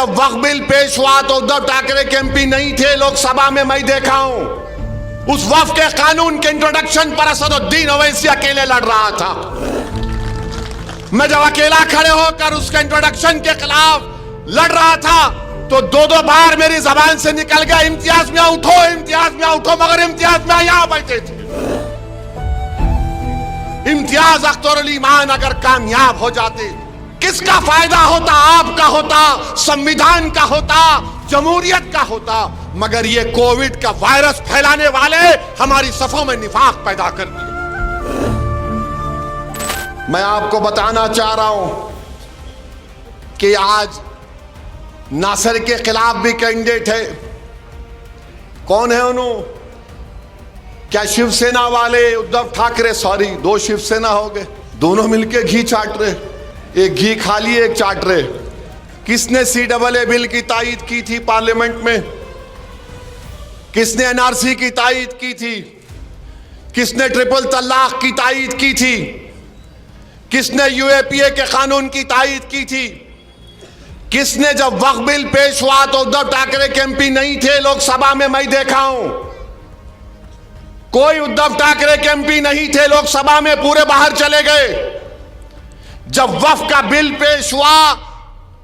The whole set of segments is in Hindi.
जब वक्फ बिल पेश हुआ तो उद्धव ठाकरे के एमपी नहीं थे लोकसभा में, मैं देखा हूं। उस वक्फ के कानून के इंट्रोडक्शन पर असदुद्दीन ओवैसी अकेले लड़ रहा था। मैं जब अकेला खड़े होकर उसके इंट्रोडक्शन के खिलाफ लड़ रहा था तो दो दो बार मेरी जबान से निकल गया, इम्तियाज मियां उठो, इम्तियाज मियां उठो, मगर इम्तियाज मियां यहां बैठे थे। इम्तियाज अख्तर अली मान अगर कामयाब हो जाते, किसका फायदा होता? आपका होता, संविधान का होता, जमहूरियत का होता। मगर ये कोविड का वायरस फैलाने वाले हमारी सफों में निफाक पैदा कर दिए। मैं आपको बताना चाह रहा हूं कि आज नासिर के खिलाफ भी कैंडिडेट है। कौन है उन्होंने? क्या शिवसेना वाले उद्धव ठाकरे, सॉरी दो शिवसेना हो गए, दोनों मिलके घी चाट रहे, एक घी खा लिए एक चाट रहे। किसने CAA बिल की तायीद की थी पार्लियामेंट में? किसने NRC की तायीद की थी? किसने ट्रिपल तलाक की तायीद की थी? किसने UAPA के कानून की तायीद की थी? किसने जब वक्फ बिल पेश हुआ तो उद्धव ठाकरे के एमपी नहीं थे लोकसभा में, मैं देखा हूं। कोई उद्धव ठाकरे के एमपी नहीं थे लोकसभा में, पूरे बाहर चले गए। जब वक्फ का बिल पेश हुआ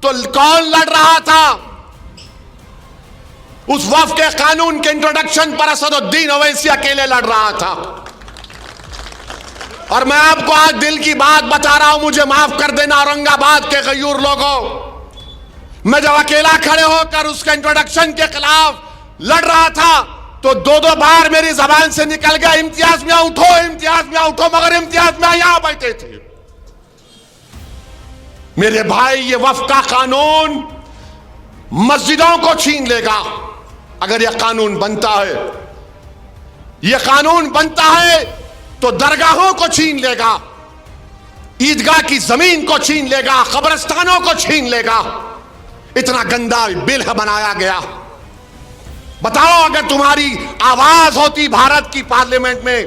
तो कौन लड़ रहा था? उस वक्फ के कानून के इंट्रोडक्शन पर असदुद्दीन ओवैसी अकेले लड़ रहा था। और मैं आपको आज दिल की बात बता रहा हूं, मुझे माफ कर देना औरंगाबाद के गयूर लोगों। मैं जब अकेला खड़े होकर उसके इंट्रोडक्शन के खिलाफ लड़ रहा था तो दो दो बार मेरी जबान से निकल गया, इम्तियाज मियां उठो, इम्तियाज मियां उठो, मगर इम्तियाज मियां यहां बैठे थे। मेरे भाई, ये वक्फ का कानून मस्जिदों को छीन लेगा अगर यह कानून बनता है। यह कानून बनता है तो दरगाहों को छीन लेगा, ईदगाह की जमीन को छीन लेगा, कब्रिस्तानों को छीन लेगा। इतना गंदा बिल बनाया गया। बताओ, अगर तुम्हारी आवाज होती भारत की पार्लियामेंट में,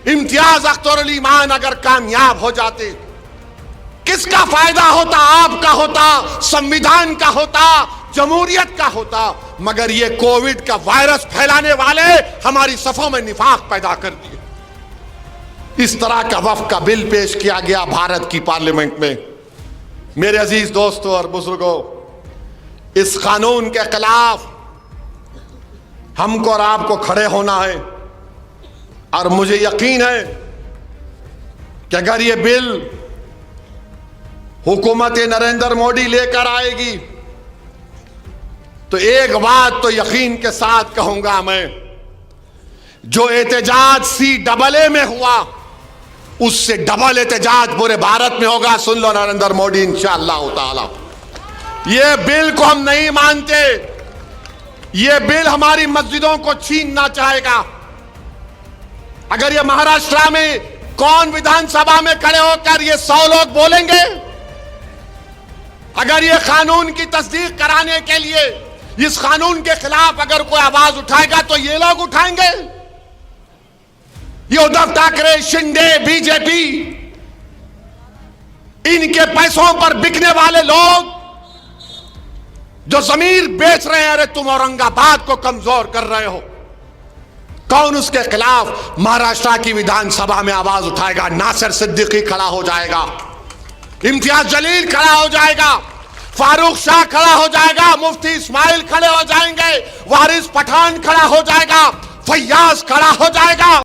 इम्तियाज अख्तर अली मान अगर कामयाब हो जाते, किसका फायदा होता? आपका होता, संविधान का होता, जमहूरियत का होता। मगर ये कोविड का वायरस फैलाने वाले हमारी सफों में निफाक पैदा कर दिए। इस तरह का वक्फ का बिल पेश किया गया भारत की पार्लियामेंट में। मेरे अजीज दोस्तों और बुजुर्गों, इस कानून के खिलाफ हमको और आपको खड़े होना है। और मुझे यकीन है कि अगर ये बिल हुकूमत नरेंद्र मोदी लेकर आएगी तो एक बात तो यकीन के साथ कहूंगा मैं, जो एहतजाज CAA में हुआ उससे डबल एहतजाज पूरे भारत में होगा। सुन लो नरेंद्र मोदी, इंशाअल्लाह ताला। ये बिल को हम नहीं मानते। ये बिल हमारी मस्जिदों को छीनना चाहेगा। अगर ये महाराष्ट्र में कौन विधानसभा में खड़े होकर ये 100 लोग बोलेंगे? अगर ये कानून की तस्दीक कराने के लिए इस कानून के खिलाफ अगर कोई आवाज उठाएगा तो ये लोग उठाएंगे? ये उद्धव ठाकरे, शिंदे, BJP, इनके पैसों पर बिकने वाले लोग जो जमीर बेच रहे हैं, अरे तुम औरंगाबाद को कमजोर कर रहे हो। कौन उसके खिलाफ महाराष्ट्र की विधानसभा में आवाज उठाएगा? नासिर सिद्दीकी खड़ा हो जाएगा, इम्तियाज जलील खड़ा हो जाएगा, फारूक शाह खड़ा हो जाएगा, मुफ्ती इस्माइल खड़े हो जाएंगे, वारिस पठान खड़ा हो जाएगा, फैयाज खड़ा हो जाएगा।